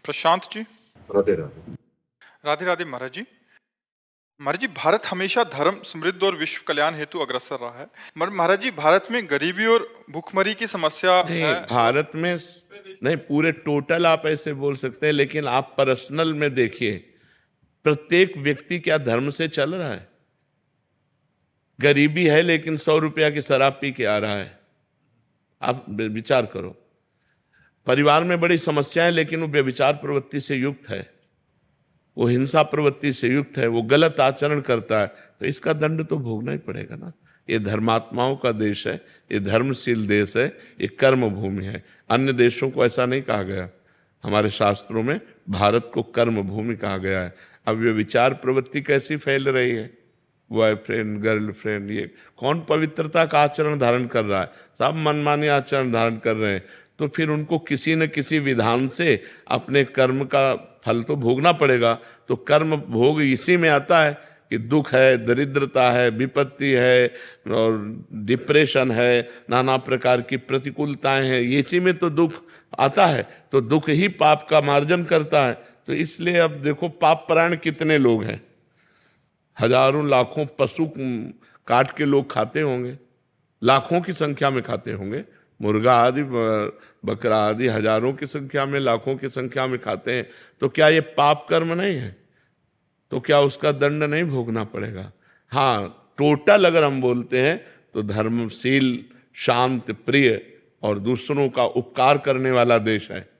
प्रशांत जी। राधे राधे। राधे राधे महाराज जी। महाराज जी, भारत हमेशा धर्म, समृद्धि और विश्व कल्याण हेतु अग्रसर रहा है। महाराज जी, भारत में गरीबी और भूखमरी की समस्या नहीं, है। भारत में नहीं, पूरे टोटल आप ऐसे बोल सकते हैं, लेकिन आप पर्सनल में देखिए, प्रत्येक व्यक्ति क्या धर्म से चल रहा है? गरीबी है लेकिन 100 रुपया की शराब पी के आ रहा है। आप विचार करो, परिवार में बड़ी समस्या है लेकिन वो व्यभिचार प्रवृत्ति से युक्त है, वो हिंसा प्रवृत्ति से युक्त है, वो गलत आचरण करता है, तो इसका दंड तो भोगना ही पड़ेगा ना। ये धर्मात्माओं का देश है, ये धर्मशील देश है, ये कर्म भूमि है। अन्य देशों को ऐसा नहीं कहा गया, हमारे शास्त्रों में भारत को कर्म भूमि कहा गया है। अब ये विचार प्रवृत्ति कैसी फैल रही है, बॉयफ्रेंड गर्लफ्रेंड, ये कौन पवित्रता का आचरण धारण कर रहा है? सब मनमानी आचरण धारण कर रहे हैं, तो फिर उनको किसी न किसी विधान से अपने कर्म का फल तो भोगना पड़ेगा। तो कर्म भोग इसी में आता है कि दुख है, दरिद्रता है, विपत्ति है और डिप्रेशन है, नाना प्रकार की प्रतिकूलताएं हैं, इसी में तो दुख आता है। तो दुख ही पाप का मार्जन करता है। तो इसलिए अब देखो, पाप परायण कितने लोग हैं, हजारों लाखों पशु काट के लोग खाते होंगे, लाखों की संख्या में खाते होंगे, मुर्गा आदि बकरा आदि हजारों की संख्या में, लाखों की संख्या में खाते हैं। तो क्या ये पाप कर्म नहीं है? तो क्या उसका दंड नहीं भोगना पड़ेगा? हाँ, टोटल अगर हम बोलते हैं तो धर्मशील, शांत, प्रिय और दूसरों का उपकार करने वाला देश है।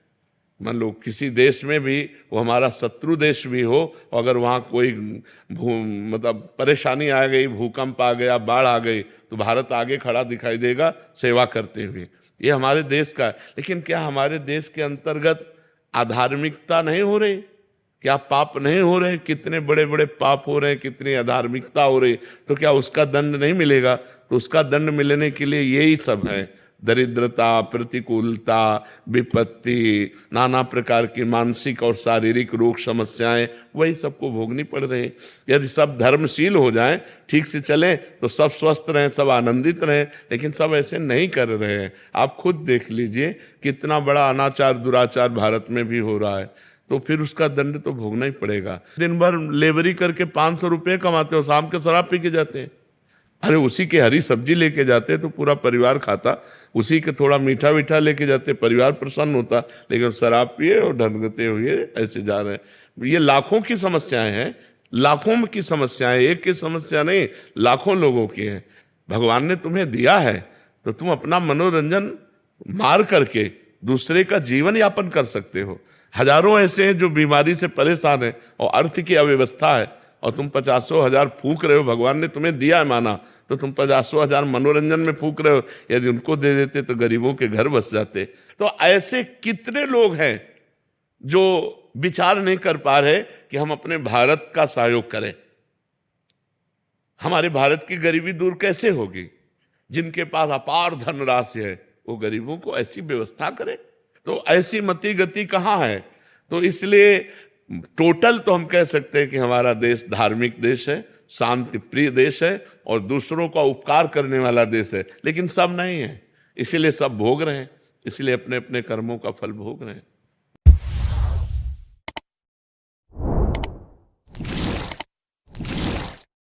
मान लो किसी देश में भी, वो हमारा शत्रु देश भी हो, अगर वहाँ कोई मतलब परेशानी आ गई, भूकंप आ गया, बाढ़ आ गई, तो भारत आगे खड़ा दिखाई देगा सेवा करते हुए। ये हमारे देश का है। लेकिन क्या हमारे देश के अंतर्गत अधार्मिकता नहीं हो रही? क्या पाप नहीं हो रहे? कितने बड़े बड़े पाप हो रहे हैं, कितनी अधार्मिकता हो रही, तो क्या उसका दंड नहीं मिलेगा? तो उसका दंड मिलने के लिए यही सब है, दरिद्रता, प्रतिकूलता, विपत्ति, नाना प्रकार की मानसिक और शारीरिक रोग समस्याएं, वही सबको भोगनी पड़ रही है। यदि सब धर्मशील हो जाएं, ठीक से चलें, तो सब स्वस्थ रहें, सब आनंदित रहें। लेकिन सब ऐसे नहीं कर रहे हैं। आप खुद देख लीजिए, कितना बड़ा अनाचार दुराचार भारत में भी हो रहा है, तो फिर उसका दंड तो भोगना ही पड़ेगा। दिन भर लेबरी करके 500 रुपये कमाते हो, शाम के शराब पी के जाते हैं। अरे उसी के हरी सब्जी लेके जाते तो पूरा परिवार खाता, उसी के थोड़ा मीठा मीठा लेके जाते, परिवार प्रसन्न होता। लेकिन शराब पिए और ढंगते हुए ऐसे जा रहे हैं। ये लाखों की समस्याएं हैं, लाखों की समस्याएं, एक की समस्या नहीं, लाखों लोगों की है। भगवान ने तुम्हें दिया है तो तुम अपना मनोरंजन मार करके दूसरे का जीवन यापन कर सकते हो। हजारों ऐसे हैं जो बीमारी से परेशान हैं और अर्थ की अव्यवस्था है, और तुम 50,000 फूंक रहे हो। भगवान ने तुम्हें दिया है माना, तो तुम 50,000 मनोरंजन में फूंक रहे हो। यदि उनको दे देते तो गरीबों के घर बस जाते। तो ऐसे कितने लोग हैं जो विचार नहीं कर पा रहे कि हम अपने भारत का सहयोग करें। हमारे भारत की गरीबी दूर कैसे होगी? जिनके पास अपार धनराशि है, वो गरीबों को ऐसी व्यवस्था करे। तो ऐसी मति गति कहाँ है? तो इसलिए टोटल तो हम कह सकते हैं कि हमारा देश धार्मिक देश है, शांति प्रिय देश है और दूसरों का उपकार करने वाला देश है। लेकिन सब नहीं है, इसीलिए सब भोग रहे हैं, इसलिए अपने अपने कर्मों का फल भोग रहे हैं।